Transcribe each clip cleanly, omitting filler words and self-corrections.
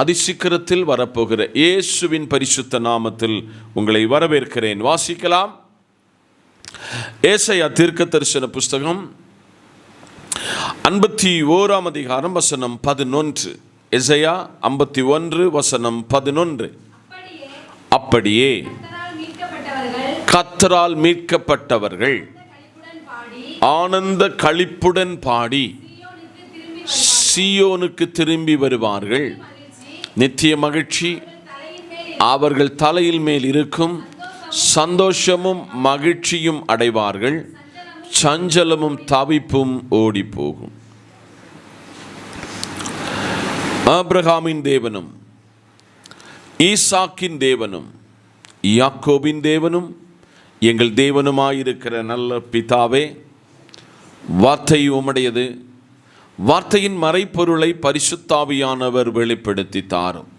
அதிசீக்கிரத்தில் வரப்போகிற இயேசுவின் பரிசுத்த நாமத்தில் உங்களை வரவேற்கிறேன். வாசிக்கலாம். ஏசாயா தீர்க்கதரிசன புஸ்தகம் 51 அதிகாரம் வசனம் 11. ஏசாயா 51 வசனம் 11. அப்படியே கர்த்தரால் மீட்கப்பட்டவர்கள் ஆனந்த களிப்புடன் பாடி சீயோனுக்கு திரும்பி வருவார்கள். நித்திய மகிழ்ச்சி அவர்கள் தலையில் மேல் இருக்கும், சந்தோஷமும் மகிழ்ச்சியும் அடைவார்கள், சஞ்சலமும் தவிப்பும் ஓடி போகும். ஆபிரகாமின் தேவனும் ஈசாக்கின் தேவனும் யாக்கோபின் தேவனும் எங்கள் தேவனுமாயிருக்கிற நல்ல பிதாவே, வார்த்தை உம்முடையது. வார்த்தையின் மறைப்பொருளை பரிசுத்தாவியானவர் வெளிப்படுத்தி தாரும்.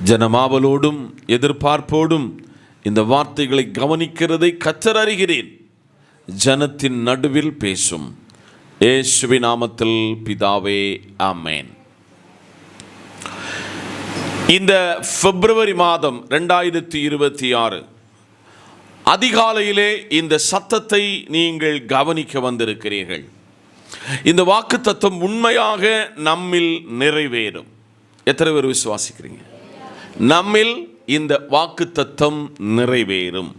ஜனமாவலோடும் எதிர்பார்ப்போடும் இந்த வார்த்தைகளை கவனிக்கிறதை கர்த்தர் அறிகிறேன். ஜனத்தின் நடுவில் பேசும் இயேசுவின் நாமத்தில் பிதாவே, ஆமென். இந்த பிப்ரவரி மாதம் 2026 அதிகாலையிலே இந்த சத்தத்தை நீங்கள் கவனிக்க வந்திருக்கிறீர்கள். இந்த வாக்குத்தத்தம் உண்மையாக நம்மில் நிறைவேறும். எத்தனை பேர் விசுவாசிக்கிறீங்க? நம்மில் இந்த வாக்குத்தத்தம் நிறைவேறும்.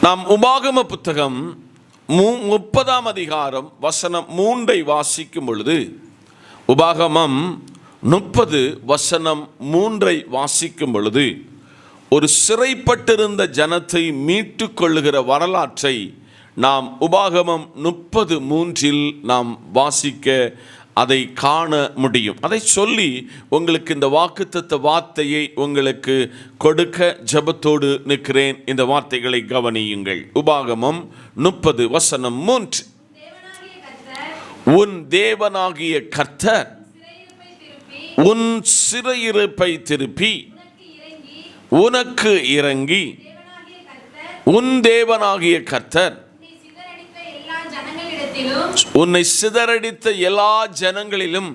நாம் உபாகம புத்தகம் 30 அதிகாரம் வசனம் 3 வாசிக்கும் பொழுது, உபாகமம் 30 வசனம் 3 வாசிக்கும் பொழுது, ஒரு சிறைப்பட்டிருந்த ஜனத்தை மீட்டு கொள்ளுகிற வரலாற்றை நாம் உபாகமம் 30:3 நாம் வாசிக்க அதை காண முடியும். அதை சொல்லி உங்களுக்கு இந்த வாக்குத்தத்த வார்த்தையை உங்களுக்கு கொடுக்க ஜெபத்தோடு நிற்கிறேன். இந்த வார்த்தைகளை கவனியுங்கள். உபாகமம் 30 வசனம் 3. உன் தேவனாகிய கர்த்தர் உன் சிறையிருப்பை திருப்பி உனக்கு இறங்கி, உன் தேவனாகிய கர்த்தர் உன்னை சிதறடித்த எல்லா ஜனங்களிலும்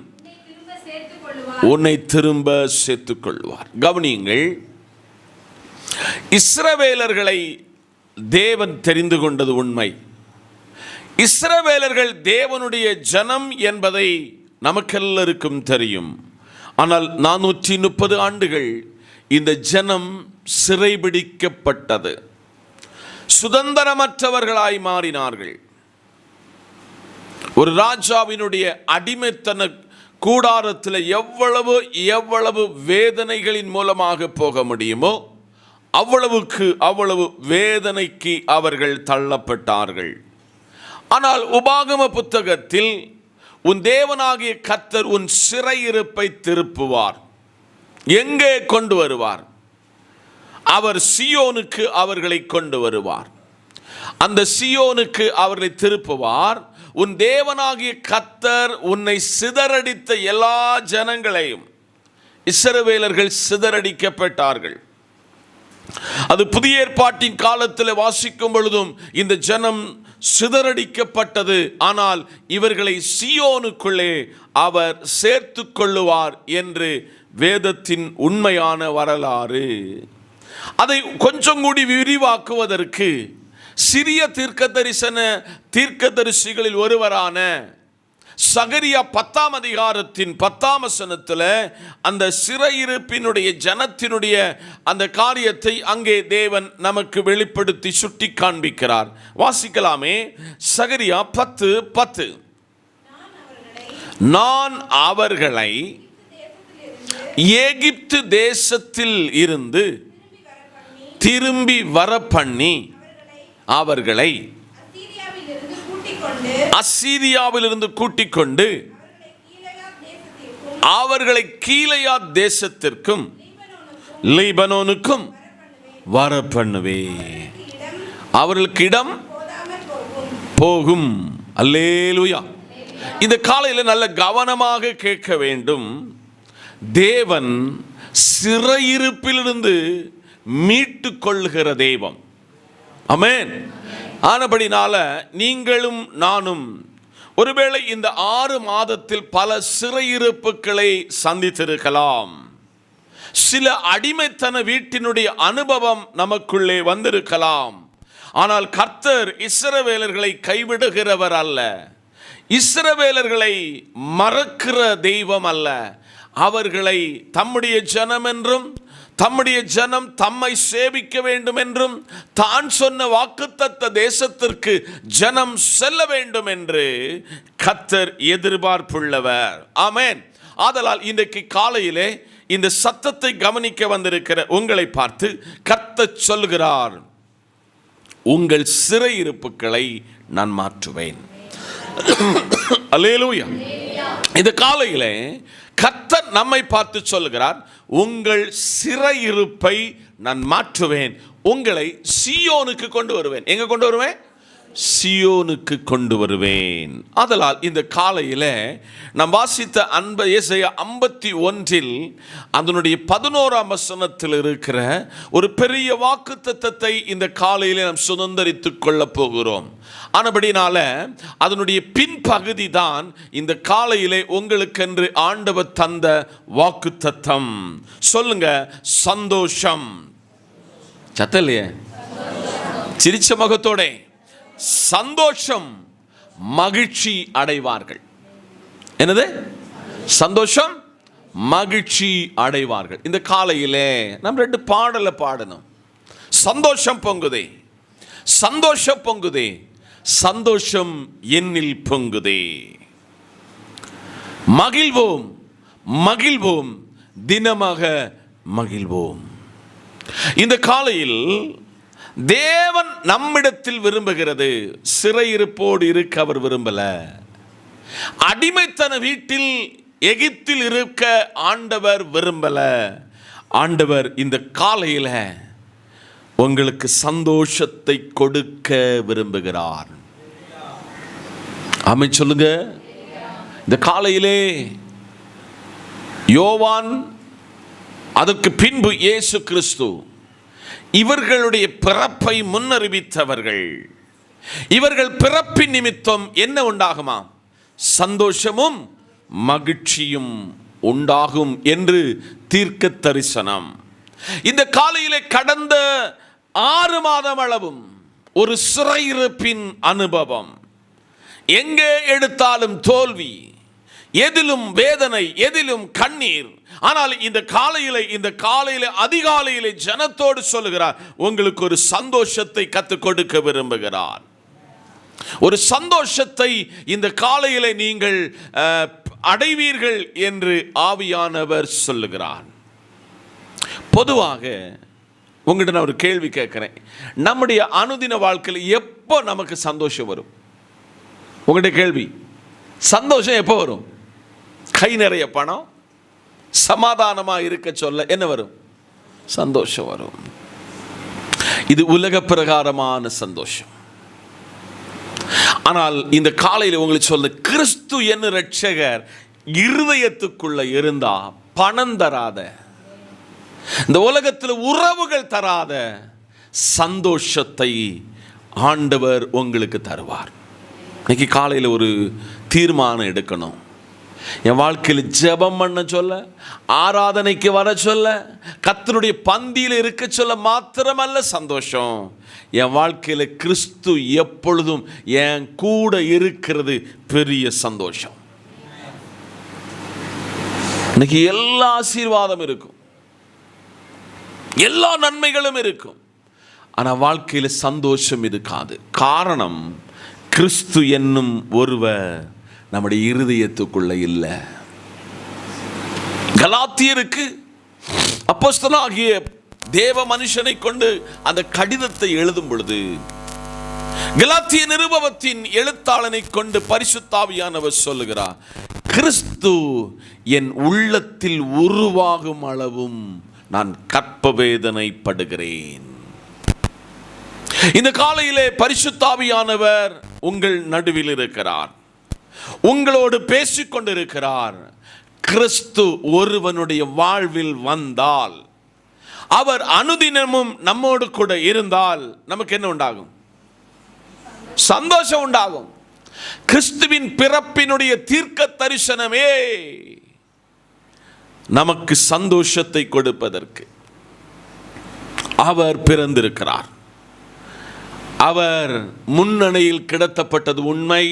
உன்னை திரும்ப சேர்த்துக் கொள்வார். கவனியுங்கள். இஸ்ரவேலர்களை தேவன் தெரிந்து கொண்டது உண்மை. இஸ்ரவேலர்கள் தேவனுடைய ஜனம் என்பதை நமக்கெல்லருக்கும் தெரியும். ஆனால் 430 ஆண்டுகள் இந்த ஜனம் சிறைபிடிக்கப்பட்டது. சுதந்திரமற்றவர்களாய் மாறினார்கள். ஒரு ராஜாவினுடைய அடிமைத்தன கூடாரத்தில் எவ்வளவு வேதனைகளின் மூலமாக போக முடியுமோ அவ்வளவு வேதனைக்கு அவர்கள் தள்ளப்பட்டார்கள். ஆனால் உபாகம புத்தகத்தில் உன் தேவனாகிய கர்த்தர் உன் சிறையிருப்பை திருப்புவார். எங்கே கொண்டு வருவார்? அவர் சீயோனுக்கு அவர்களை கொண்டு வருவார். அந்த சீயோனுக்கு அவர்களை திருப்புவார். உன் தேவனாகிய கர்த்தர் உன்னை சிதறடித்த எல்லா ஜனங்களையும், இஸ்ரவேலர்கள் சிதறடிக்கப்பட்டார்கள். அது புதிய ஏற்பாட்டின் காலத்தில் வாசிக்கும் பொழுதும் இந்த ஜனம் சிதறடிக்கப்பட்டது. ஆனால் இவர்களை சீயோனுக்குள்ளே அவர் சேர்த்து கொள்ளுவார் என்று வேதத்தின் உண்மையான வரலாறு. அதை கொஞ்சம் கூடி விரிவாக்குவதற்கு சிறிய தீர்க்கதரிசிகளில் ஒருவரான சகரியா 10 அதிகாரத்தின் 10 வசனத்தில் அந்த சிறையிருப்பினுடைய ஜனத்தினுடைய அந்த காரியத்தை அங்கே தேவன் நமக்கு வெளிப்படுத்தி சுட்டி காண்பிக்கிறார். வாசிக்கலாமே. சகரியா 10:10. நான் அவர்களை எகிப்து தேசத்தில் இருந்து திரும்பி வர பண்ணி அவர்களை அசீரியாவிலிருந்து கூட்டிக் கொண்டு அவர்களை கீலேயாத் தேசத்திற்கும் லீபனோனுக்கும் வர பண்ணுவே. அவர்களுக்கு இடம் போகும். அல்லேலூயா. இந்த காலையில் நல்ல கவனமாக கேட்க வேண்டும். தேவன் சிறையிருப்பிலிருந்து மீட்டு கொள்ளுகிற தெய்வம். ஆமென். ஆனபடினால நீங்களும் நானும் ஒருவேளை இந்த 6 மாதத்தில் பல சிறையிருப்புகளை சந்தித்திருக்கலாம். சில அடிமைத்தன வீட்டினுடைய அனுபவம் நமக்குள்ளே வந்திருக்கலாம். ஆனால் கர்த்தர் இஸ்ரவேலர்களை கைவிடுகிறவர் அல்ல, இஸ்ரவேலர்களை மறக்கிற தெய்வம் அல்ல. அவர்களை தம்முடைய ஜனம் என்றும், தம்முடைய ஜனம் தம்மை சேவிக்க வேண்டும் என்றும், தான் சொன்ன வாக்குத்தத்த தேசத்திற்கு ஜனம் செல்ல வேண்டும் என்று கர்த்தர் எதிர்பார்ப்புள்ளவர். ஆமென். ஆதலால் இன்றைக்கு காலையிலே இந்த சத்தத்தை கவனிக்க வந்திருக்கிற உங்களை பார்த்து கர்த்தர் சொல்கிறார், உங்கள் சிறையிருப்புகளை நான் மாற்றுவேன். அல்லேலூயா. இந்த காலையிலே கர்த்தர் நம்மை பார்த்து சொல்கிறார், உங்கள் சிறையிருப்பை நான் மாற்றுவேன், உங்களை சீயோனுக்கு கொண்டு வருவேன். எங்க கொண்டு வருவேன்? சீயோனுக்கு கொண்டு வருவேன். ஆதலால் இந்த காலையில் நாம் வாசித்த ஏசாயா 51 அதனுடைய 11ஆம் வசனத்தில் இருக்கிற ஒரு பெரிய வாக்குத்தத்தத்தை இந்த காலையில் நாம் சுதந்தரித்துக் கொள்ளப் போகிறோம். ஆனபடினால அதனுடைய பின்பகுதி தான் இந்த காலையிலே உங்களுக்கென்று ஆண்டவர் தந்த வாக்குத்தத்தம். சொல்லுங்க, சந்தோஷம். சத்தலையே, சிரிச்ச முகத்தோட சந்தோஷம், மகிழ்ச்சி அடைவார்கள். என்னது? சந்தோஷம், மகிழ்ச்சி அடைவார்கள். இந்த காலையிலே நாம் 2 பாடலை பாடணும். சந்தோஷம் பொங்குதே, சந்தோஷம் பொங்குதே, சந்தோஷம் என்னில் பொங்குதே. மகிழ்வோம், மகிழ்வோம், தினமாக மகிழ்வோம். இந்த காலையில் தேவன் நம்மிடத்தில் விரும்புகிறது, சிறையிருப்போடு இருக்க அவர் விரும்பல. அடிமைத்தன வீட்டில் எகிப்தில் இருக்க ஆண்டவர் விரும்பல. ஆண்டவர் இந்த காலையில் உங்களுக்கு சந்தோஷத்தை கொடுக்க விரும்புகிறார். ஆமென் சொல்லுங்க. இந்த காலையிலே யோவான், அதற்கு பின்பு இயேசு கிறிஸ்து இவர்களுடைய பிறப்பை முன்னறிவித்தவர்கள். இவர்கள் பிறப்பின் நிமித்தம் என்ன உண்டாகுமா? சந்தோஷமும் மகிழ்ச்சியும் உண்டாகும் என்று தீர்க்க தரிசனம். இந்த காலையிலே கடந்த 6 மாதம் அளவும் ஒரு சிறையிருப்பின் அனுபவம். எங்கே எடுத்தாலும் தோல்வி, எதிலும் வேதனை, எதிலும் கண்ணீர். ஆனால் இந்த காலையிலே அதிகாலையிலே ஜனத்தோடு சொல்லுகிறார், உங்களுக்கு ஒரு சந்தோஷத்தை கற்றுக் கொடுக்க விரும்புகிறார். ஒரு சந்தோஷத்தை இந்த காலையிலே நீங்கள் அடைவீர்கள் என்று ஆவியானவர் சொல்லுகிறார். பொதுவாக உங்கள்கிட்ட நான் ஒரு கேள்வி கேட்கிறேன், நம்முடைய அனுதின வாழ்க்கையில் எப்போ நமக்கு சந்தோஷம் வரும்? உங்கள்கிட்ட கேள்வி, சந்தோஷம் எப்போ வரும்? கை நிறைய பணம், சமாதானமாக இருக்க சொல்ல என்ன வரும்? சந்தோஷம் வரும். இது உலக பிரகாரமான சந்தோஷம். ஆனால் இந்த காலையில் உங்களுக்கு சொல்ல, கிறிஸ்து என்ன இரட்சகர் இருதயத்துக்குள்ள இருந்தா பணம் தராத, இந்த உலகத்தில் உறவுகள் தராத சந்தோஷத்தை ஆண்டவர் உங்களுக்கு தருவார். இன்னைக்கு காலையில் ஒரு தீர்மானம் எடுக்கணும். என் வாழ்க்கையில் ஜெபம் பண்ண சொல்ல, ஆராதனைக்கு வர சொல்ல, கர்த்தருடைய பந்தியில் இருக்க சொல்ல மாத்திரமல்ல சந்தோஷம், என் வாழ்க்கையில் கிறிஸ்து எப்பொழுதும் என் கூட இருக்கிறது பெரிய சந்தோஷம். இன்னைக்கு எல்லா ஆசீர்வாதம் இருக்கும், எல்லா நன்மைகளும் இருக்கும், ஆனால் வாழ்க்கையில் சந்தோஷம் இருக்காது. காரணம், கிறிஸ்து என்னும் ஒருவர் நம்முடைய இருதயத்துக்குள்ள இல்லை. கலாத்தியருக்கு அப்போஸ்தலனாகிய தேவ மனுஷனை கொண்டு அந்த கடிதத்தை எழுதும் பொழுது, கலாத்திய நிருபத்தின் எழுத்தாளனை கொண்டு பரிசுத்த ஆவியானவர் சொல்லுகிறார், கிறிஸ்து என் உள்ளத்தில் உருவாகும் அளவும் நான் கற்ப வேதனைப்படுகிறேன். இந்த காலையிலே பரிசுத்த ஆவியானவர் உங்கள் நடுவில் இருக்கிறார், உங்களோடு பேசிக்கொண்டிருக்கிறார். கிறிஸ்து ஒருவனுடைய வாழ்வில் வந்தால், அவர் அனுதினமும் நம்மோடு கூட இருந்தால் நமக்கு என்ன உண்டாகும்? சந்தோஷம் உண்டாகும். கிறிஸ்துவின் பிறப்பினுடைய தீர்க்க தரிசனமே நமக்கு சந்தோஷத்தை கொடுப்பதற்கு அவர் பிறந்திருக்கிறார். அவர் முன்னணியில் கிடத்தப்பட்டது உண்மை,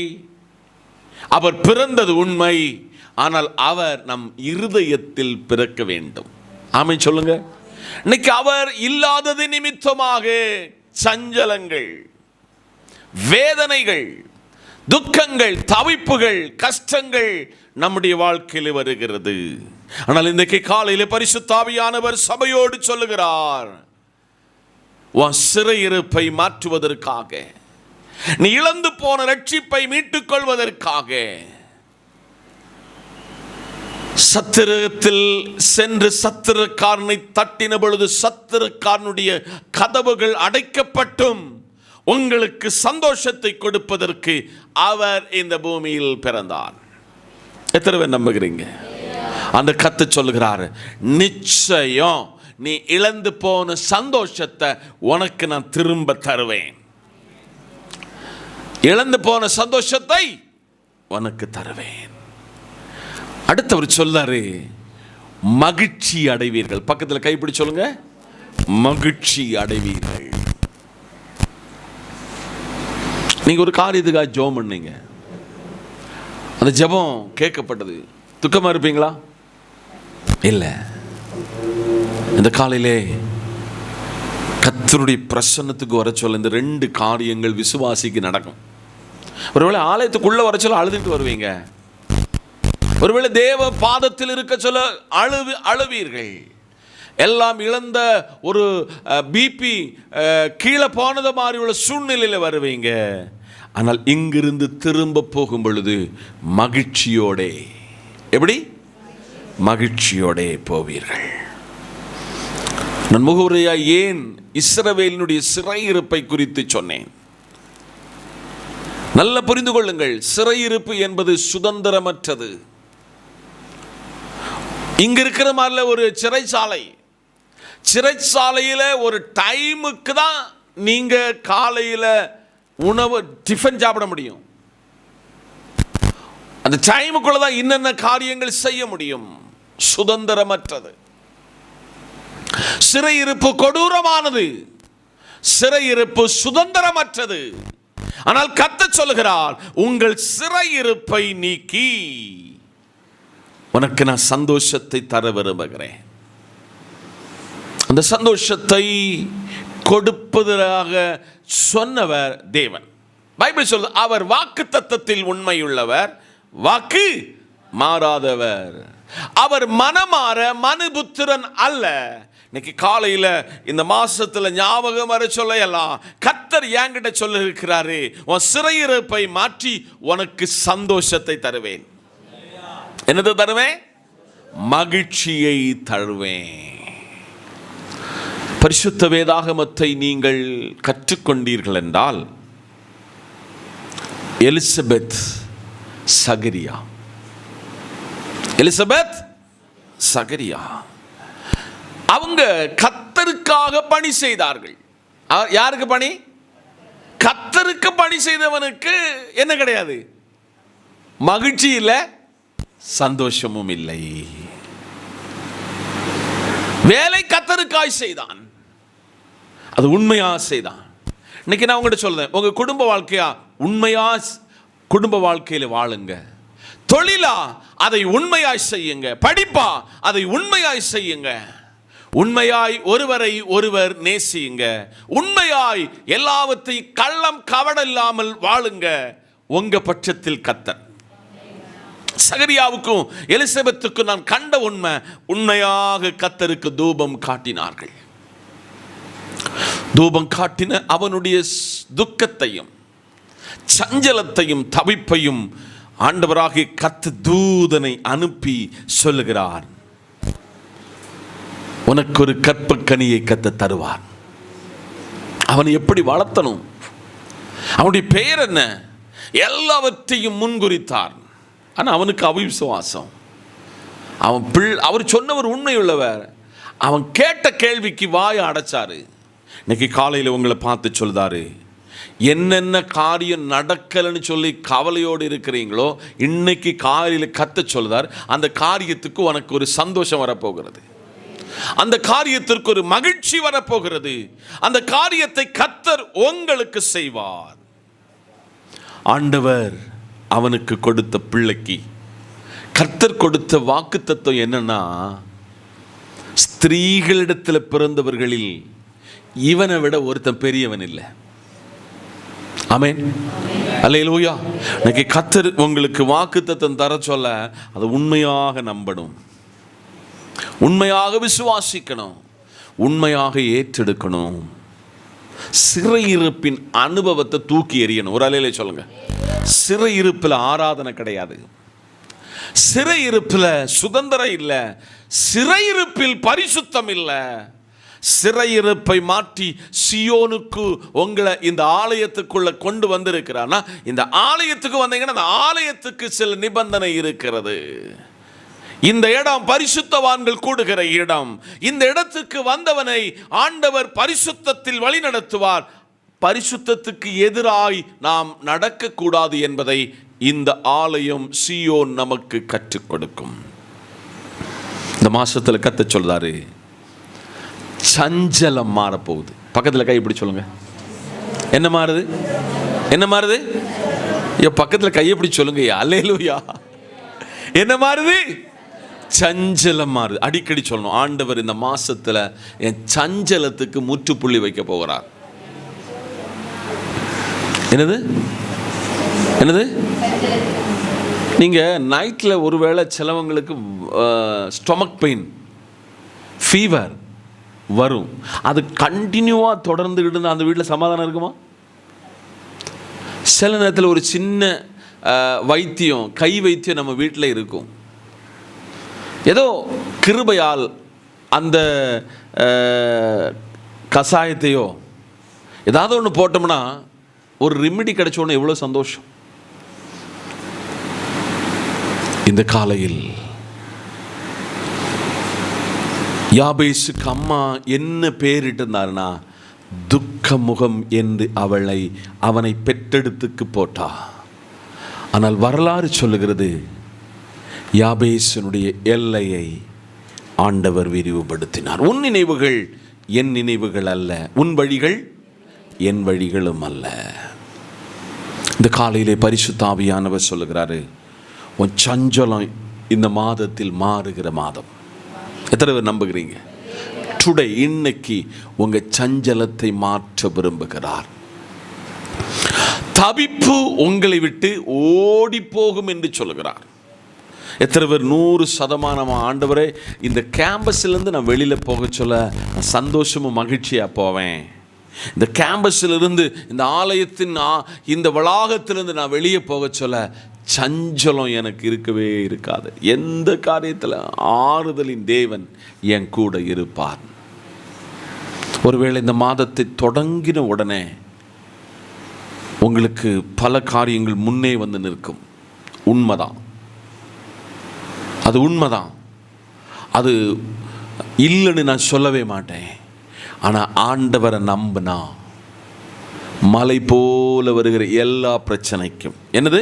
அவர் பிறந்தது உண்மை. ஆனால் அவர் நம் இருதயத்தில் பிறக்க வேண்டும். ஆமென் சொல்லுங்க. இன்னைக்கு அவர் இல்லாதது நிமித்தமாக சஞ்சலங்கள், வேதனைகள், துக்கங்கள், தவிப்புகள், கஷ்டங்கள் நம்முடைய வாழ்க்கையில் வருகிறது. ஆனால் இன்றைக்கு காலையில் பரிசுத்த ஆவியானவர் சபையோடு சொல்லுகிறார், உன் சிறையிருப்பை மாற்றுவதற்காக, நீ இழந்து போன ரட்சிப்பை மீட்டுக் கொள்வதற்காக, சத்திரத்தில் சென்று சத்திரக்காரனை தட்டின பொழுது சத்திரக்காரனுடைய கதவுகள் அடைக்கப்பட்டும் உங்களுக்கு சந்தோஷத்தை கொடுப்பதற்கு அவர் இந்த பூமியில் பிறந்தார். எத்தனை பேர் நம்புகிறீங்க? அந்த கத்து சொல்லுகிறார், நிச்சயம் நீ இழந்து போன சந்தோஷத்தை உனக்கு நான் திரும்ப தருவேன். இழந்து போன சந்தோஷத்தை உனக்கு தருவேன். அடுத்தவர் சொல்லாரு, மகிழ்ச்சி அடைவீர்கள். பக்கத்தில் கைப்பிடி சொல்லுங்க, மகிழ்ச்சி அடைவீர்கள். நீங்க ஒரு காரியத்துக்காக ஜெபம் பண்ணீங்க, அந்த ஜெபம் கேட்கப்பட்டது, துக்கமா இருப்பீங்களா? இல்லை. இந்த காலையிலே கர்த்தருடைய பிரசன்னத்துக்கு வர சொல்ல இந்த 2 காரியங்கள் விசுவாசிக்கு நடக்கும். ஒருவேளை ஆலயத்துக்குள்ள வர சொல்ல அழுதுட்டு வருவீங்க, ஒருவேளை தேவ பாதத்தில் இருக்க சொல்ல அழுவீர்கள். எல்லாம் இழந்த ஒரு பிபி கீழே போனது மாதிரி உள்ள சூழ்நிலையில் வருவீங்க. ஆனால் இங்கிருந்து திரும்ப போகும் பொழுது மகிழ்ச்சியோடே, எப்படி மகிழ்ச்சியோடே போவீர்கள். நான் முகவுரையா ஏன் இஸ்ரவேலினுடைய சிறையிருப்பை குறித்து சொன்னேன்? நல்ல புரிந்து கொள்ளுங்கள். சிறையிருப்பு என்பது சுதந்திரமற்றது. இங்க இருக்கிற மாதிரில ஒரு சிறைச்சாலையில் ஒரு டைமுக்கு தான் நீங்க காலையில் உணவு டிஃபன் சாப்பிட முடியும். அந்த டைமுக்குள்ள தான் என்னென்ன காரியங்கள் செய்ய முடியும். சுதந்திரமற்றது. சிறையிருப்பு கொடூரமானது, சிறையிருப்பு சுதந்திரமற்றது. ஆனால் கர்த்தர் சொல்லுகிறார், உங்கள் சிறையிருப்பை நீக்கி உனக்கு நான் சந்தோஷத்தை தர விரும்புகிறேன். அந்த சந்தோஷத்தை கொடுப்பதாக சொன்னவர் தேவன். பைபிள் சொல்லுது, அவர் வாக்கு தத்தத்தில் உண்மையுள்ளவர், வாக்கு மாறாதவர். அவர் மனமாற மனுபுத்திரன் அல்ல. இன்னைக்கு காலையில் இந்த மாசத்துல ஞாபகம் வர சொல்லலாம், கர்த்தர் என்கிட்ட சொல்ல இருக்கிறாரு, உன் சிறையிருப்பை மாற்றி உனக்கு சந்தோஷத்தை தருவேன். என்னது தருவேன்? மகிழ்ச்சியை தருவேன். பரிசுத்த வேதாகமத்தை நீங்கள் கற்றுக்கொண்டீர்கள் என்றால், எலிசபெத் சகரியா அவங்க கர்த்தருக்காக பணி செய்தார்கள். யாருக்கு பணி? கர்த்தருக்கு பணி செய்தவனுக்கு என்ன கிடையாது? மகிழ்ச்சி இல்லை, சந்தோஷமும் இல்லை. வேலை கர்த்தருக்காய் செய்தான், அது உண்மையா செய்தான். இன்னைக்கு நான் உங்கள்கிட்ட சொல்றேன், உங்க குடும்ப வாழ்க்கையா உண்மையா குடும்ப வாழ்க்கையில் வாழுங்க. தொழிலா அதை உண்மையாய் செய்யுங்க. படிப்பா அதை உண்மையாய் செய்யுங்க. உண்மையாய் ஒருவரை ஒருவர் நேசியுங்க. உண்மையாய் எல்லாவற்றையும் கள்ளம் கவடம் இல்லாமல் வாழுங்க. உங்க பட்சத்தில் கர்த்தர். சகரியாவுக்கும் எலிசபெத்துக்கும் நான் கண்ட உண்மை, உண்மையாக கர்த்தருக்கு தூபம் காட்டினார்கள். தூபம் காட்டின அவனுடைய துக்கத்தையும் சஞ்சலத்தையும் தவிப்பையும் ஆண்டவராகிய கர்த்தர் தூதனை அனுப்பி சொல்லுகிறார், உனக்கு ஒரு கற்பக்கனியை கர்த்தர் தருவார். அவனை எப்படி வளர்த்தணும், அவனுடைய பெயர் என்ன, எல்லாவற்றையும் முன்குறித்தார். ஆனால் அவனுக்கு அவிசுவாசம். அவர் சொன்னவர் உண்மையுள்ளவர். அவன் கேட்ட கேள்விக்கு வாயை அடைச்சாரு. இன்னைக்கு காலையில் உங்களை பார்த்து சொல்றாரு, என்னென்ன காரியம் நடக்கலைன்னு சொல்லி கவலையோடு இருக்கிறீங்களோ, இன்னைக்கு காலையில் கத்த சொல்லுதார், அந்த காரியத்துக்கு உனக்கு ஒரு சந்தோஷம் வரப்போகிறது, அந்த காரியத்திற்கு ஒரு மகிழ்ச்சி வரப்போகிறது. அந்த காரியத்தை கர்த்தர் உங்களுக்கு செய்வார். ஆண்டவர் அவனுக்கு கொடுத்த பிள்ளைக்கு கர்த்தர் கொடுத்த வாக்குத்தத்தம் என்னன்னா, ஸ்திரீகளிடத்தில் பிறந்தவர்களில் இவனை விட ஒருத்தன் பெரியவன் இல்லை. ஆமென், அல்லேலூயா. இன்னைக்கு கர்த்தர் உங்களுக்கு வாக்குத்தத்தம் தர சொல்ல அதை உண்மையாக நம்பணும், உண்மையாக விசுவாசிக்கணும், உண்மையாக ஏற்றெடுக்கணும். சிறையிருப்பின் அனுபவத்தை தூக்கி எறியணும். ஒரு அலையில சொல்லுங்க, சிறையிருப்பில் ஆராதனை கிடையாது, சிறையிருப்பில் சுதந்திரம் இல்லை, சிறையிருப்பில் பரிசுத்தம் இல்லை. சிறையிருப்பை மாற்றி சியோனுக்கு உங்களை இந்த ஆலயத்துக்குள்ள கொண்டு வந்திருக்கிறான்னா, இந்த ஆலயத்துக்கு வந்தீங்கன்னா அந்த ஆலயத்துக்கு சில நிபந்தனை இருக்கிறது. இந்த இடம் பரிசுத்தவான்கள் கூடுகிற இடம். இந்த இடத்துக்கு வந்தவனை ஆண்டவர் பரிசுத்தத்தில் வழி நடத்துவார். பரிசுத்தத்துக்கு எதிராய் நாம் நடக்கக்கூடாது என்பதை இந்த ஆலயம் சியோன் நமக்கு கற்றுக் கொடுக்கும். இந்த மாசத்துல கத்த சொல்றாரு, சஞ்சலம் மாறப்போகுது. பக்கத்தில் கை இப்படி சொல்லுங்க, என்ன மாறுது, என்ன மாறுது? பக்கத்தில் கை எப்படி சொல்லுங்க, அல்லேலூயா. என்ன மாறுது? சஞ்சலம் மாறுது. அடிக்கடி சொல்லணும், ஆண்டவர் இந்த மாசத்துல என் சஞ்சலத்துக்கு முற்றுப்புள்ளி வைக்க போகிறார். என்னது என்னது? நீங்க நைட்ல ஒருவேளை சிலவங்களுக்கு ஸ்டொமக் பெயின், ஃபீவர் வரும், அது கண்டினியூவா தொடர்ந்துகிட்டு இருந்தா அந்த வீட்டில் சமாதானம் இருக்குமா? சில நேரத்தில் ஒரு சின்ன வைத்தியம், கை வைத்தியம் நம்ம வீட்டில் இருக்கும். ஏதோ கிருபையால் அந்த கசாயத்தையோ ஏதாவது ஒன்று போட்டோம்னா ஒரு ரெமிடி கிடைச்சோன்னு எவ்வளோ சந்தோஷம். இந்த காலையில் யாபேசுக்கு அம்மா என்ன பேரிட்டு இருந்தாருன்னா, துக்க முகம் என்று அவனை பெற்றெடுத்துக்கு போட்டா. ஆனால் வரலாறு சொல்லுகிறது, யாபேசனுடைய எல்லையை ஆண்டவர் விரிவுபடுத்தினார். உன் நினைவுகள் என் நினைவுகள் அல்ல, உன் வழிகள் என் வழிகளும் அல்ல. இந்த காலையிலே பரிசுத்த ஆவியானவர் சொல்லுகிறாரு, உன் சஞ்சலம் இந்த மாதத்தில் மாறுகிற மாதம். எத்தனை பேர் நம்புகிறீங்க? டுடே, இன்னைக்கு உங்க சஞ்சலத்தை மாற்ற விரும்புகிறார். தவிப்பு உங்களை விட்டு ஓடி போகும் என்று சொல்லுகிறார். எத்தனை பேர் 100% ஆண்டவரே, இந்த கேம்பஸ்லேருந்து நான் வெளியில் போக சொல்ல நான் சந்தோஷமும் மகிழ்ச்சியாக போவேன். இந்த கேம்பஸிலிருந்து, இந்த ஆலயத்தின் இந்த வளாகத்திலிருந்து நான் வெளியே போக சொல்ல சஞ்சலம் எனக்கு இருக்கவே இருக்காது. எந்த காரியத்தில் ஆறுதலின் தேவன் என் கூட இருப்பார். ஒருவேளை இந்த மாதத்தை தொடங்கின உடனே உங்களுக்கு பல காரியங்கள் முன்னே வந்து நிற்கும். உண்மைதான், அது உண்மைதான், அது இல்லைன்னு நான் சொல்லவே மாட்டேன். ஆனால் ஆண்டவரை நம்பினா மலை போல வருகிற எல்லா பிரச்சனைக்கும், என்னது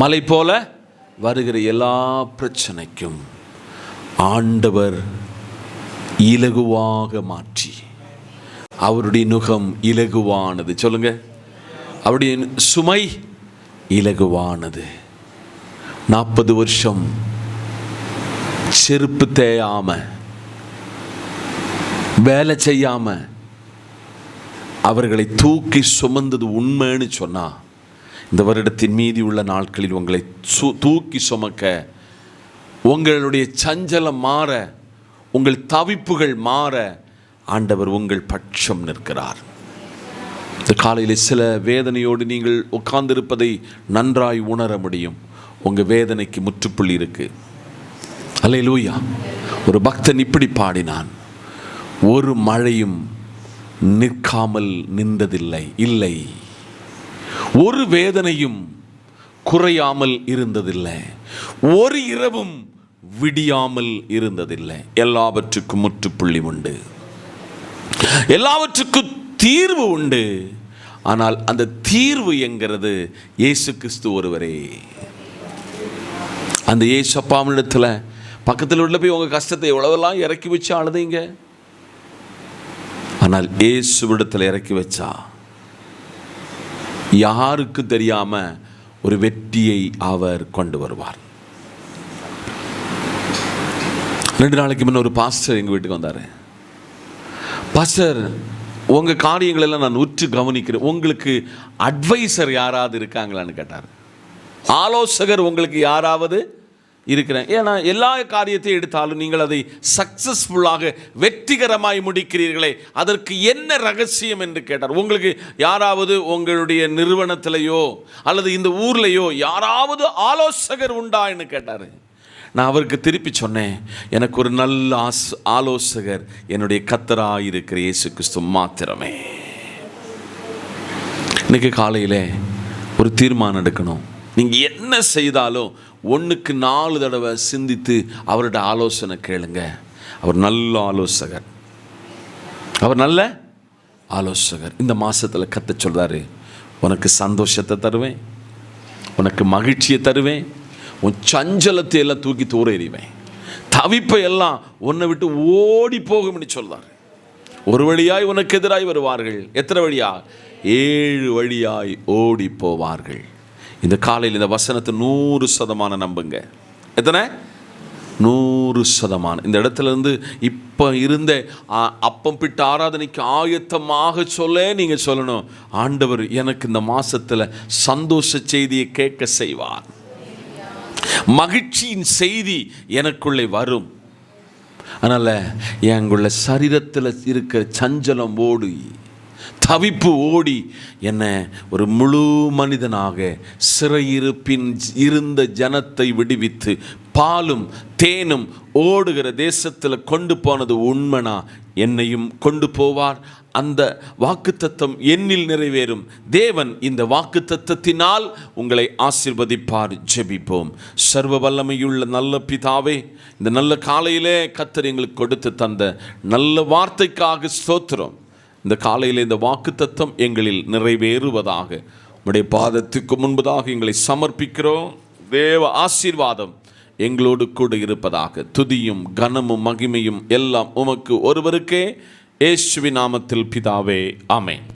மலை போல வருகிற எல்லா பிரச்சனைக்கும் ஆண்டவர் இலகுவாக மாற்றி, அவருடைய நுகம் இலகுவானது. சொல்லுங்க, அவருடைய சுமை இலகுவானது. 40 வருஷம் செருப்பு தேயாம வேலை செய்யாம அவர்களை தூக்கி சுமந்தது உண்மைன்னு சொன்னா, இந்த வருடத்தின் மீதி உள்ள நாட்களில் உங்களை தூக்கி சுமக்க, உங்களுடைய சஞ்சலம் மாற, உங்கள் தவிப்புகள் மாற ஆண்டவர் உங்கள் பட்சம் நிற்கிறார். இந்த காலையில் சில வேதனையோடு நீங்கள் உட்கார்ந்திருப்பதை நன்றாய் உணர முடியும். உங்கள் வேதனைக்கு முற்றுப்புள்ளி இருக்கு. அல்லேலூயா. ஒரு பக்தன் இப்படி பாடினான், ஒரு மழையும் நிற்காமல் நின்றதில்லை, இல்லை, ஒரு வேதனையும் குறையாமல் இருந்ததில்லை, ஒரு இரவும் விடியாமல் இருந்ததில்லை. எல்லாவற்றுக்கும் முற்றுப்புள்ளி உண்டு, எல்லாவற்றுக்கும் தீர்வு உண்டு. ஆனால் அந்த தீர்வு என்கிறது இயேசு கிறிஸ்து ஒருவரே. அந்த இயேசு அப்பாவிடத்தில் பக்கத்தில் உள்ள போய் உங்கள் கஷ்டத்தை எவ்வளவெல்லாம் இறக்கி வச்சு அழுதீங்க. ஆனால் இயேசுவிடத்தில் இறக்கி வச்சா யாருக்கும் தெரியாம ஒரு வெற்றியை அவர் கொண்டு வருவார். 2 நாளைக்கு முன்ன ஒரு பாஸ்டர் எங்கள் வீட்டுக்கு வந்தார். பாஸ்டர், உங்கள் காரியங்களெல்லாம் நான் உற்று கவனிக்கிறேன், உங்களுக்கு அட்வைசர் யாராவது இருக்காங்களான்னு கேட்டார். ஆலோசகர் உங்களுக்கு யாராவது இருக்கிறேன்? ஏன்னா எல்லா காரியத்தையும் எடுத்தாலும் நீங்கள் அதை சக்சஸ்ஃபுல்லாக வெற்றிகரமாய் முடிக்கிறீர்களே, அதற்கு என்ன ரகசியம் என்று கேட்டார். உங்களுக்கு யாராவது உங்களுடைய நிறுவனத்திலேயோ அல்லது இந்த ஊர்லேயோ யாராவது ஆலோசகர் உண்டான்னு கேட்டார். நான் அவருக்கு திருப்பி சொன்னேன், எனக்கு ஒரு நல்ல ஆலோசகர் என்னுடைய கர்த்தராய் இருக்கிற இயேசு கிறிஸ்து மாத்திரமே. இன்னைக்கு காலையில் ஒரு தீர்மானம் எடுக்கணும். நீங்கள் என்ன செய்தாலும் 1க்கு 4 தடவை சிந்தித்து அவருடைய ஆலோசனை கேளுங்க. அவர் நல்ல ஆலோசகர், அவர் நல்ல ஆலோசகர். இந்த மாதத்தில் கர்த்தர் சொல்றாரு, உனக்கு சந்தோஷத்தை தருவேன், உனக்கு மகிழ்ச்சியை தருவேன், உன் சஞ்சலத்தை எல்லாம் தூக்கி தூர எறிவேன், தவிப்பை எல்லாம் உன்னை விட்டு ஓடி போகும்னு சொல்றாரு. ஒரு வழியாய் உனக்கு எதிராய் வருவார்கள். எத்தனை வழியா? 7 வழியாய் ஓடி போவார்கள். இந்த காலையில் இந்த வசனத்தை 100% நம்புங்க. எத்தனை? 100%. இந்த இடத்துல இருந்து இப்போ இருந்த அப்பம் பிட்ட ஆராதனைக்கு ஆயத்தமாக சொல்ல நீங்கள் சொல்லணும், ஆண்டவர் எனக்கு இந்த மாசத்துல சந்தோஷ செய்தியை கேட்க செய்வார், மகிழ்ச்சியின் செய்தி எனக்குள்ளே வரும். அதனால எங்குள்ள சரீரத்தில் இருக்கிற சஞ்சலம் ஓடி, தவிப்பு ஓடி, என்ன ஒரு முழு மனிதனாக சிறையிருப்பின் இருந்த ஜனத்தை விடுவித்து பாலும் தேனும் ஓடுகிற தேசத்தில் கொண்டு போனது உண்மைனா என்னையும் கொண்டு போவார். அந்த வாக்குத்தத்தம் என்னில் நிறைவேறும். தேவன் இந்த வாக்குத்தத்தத்தினால் உங்களை ஆசீர்வதிப்பார். ஜெபிப்போம். சர்வ வல்லமையுள்ள நல்ல பிதாவே, இந்த நல்ல காலையிலே கர்த்தர் எங்களுக்கு கொடுத்து தந்த நல்ல வார்த்தைக்காக ஸ்தோத்திரம். இந்த காலையில் இந்த வாக்குத்தத்தம் எங்களில் நிறைவேறுவதாக உம்முடைய பாதத்துக்கு முன்பதாக எங்களை சமர்ப்பிக்கிறோம். தேவ ஆசீர்வாதம் எங்களோடு கூட இருப்பதாக. துதியும் கனமும் மகிமையும் எல்லாம் உமக்கு ஒருவருக்கே. இயேசுவின் நாமத்தில் பிதாவே, ஆமென்.